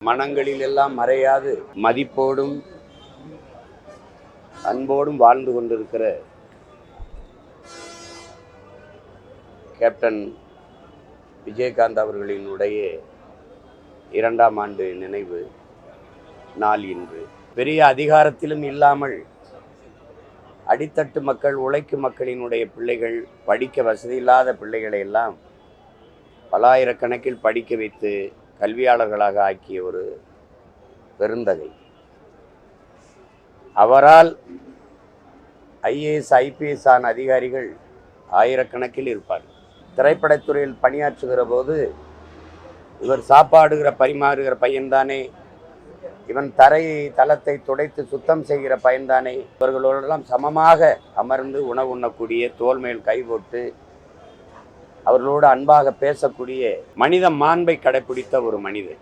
மனங்களில் எல்லாம் மறையாது மதிப்போடும் அன்போடும் வாழ்ந்து கொண்டிருக்கிற கேப்டன் விஜயகாந்த் அவர்களினுடைய 2ஆம் ஆண்டு நினைவு நாள் இன்று. பெரிய அதிகாரத்திலும் இல்லாமல் அடித்தட்டு மக்கள், உழைக்கும் மக்களினுடைய பிள்ளைகள், படிக்க வசதியில்லாத பிள்ளைகளை எல்லாம் பல்லாயிரக்கணக்கில் படிக்க வைத்து கல்வியாளர்களாக ஆக்கிய ஒரு பெருந்தகை. அவரால் ஐஏஎஸ் ஐபிஎஸ் ஆன அதிகாரிகள் ஆயிரக்கணக்கில் இருப்பார்கள். திரைப்படத்துறையில் பணியாற்றுகிற போது இவர் சாப்பாடுகிற பரிமாறுகிற பையன்தானே, இவன் தளத்தை துடைத்து சுத்தம் செய்கிற பையன்தானே, இவர்களோடெல்லாம் சமமாக அமர்ந்து உணவு உண்ணக்கூடிய, தோல் மேல் கை போட்டு அவர்களோடு அன்பாக பேசக்கூடிய மனித மாண்பை கடைபிடித்த ஒரு மனிதர்.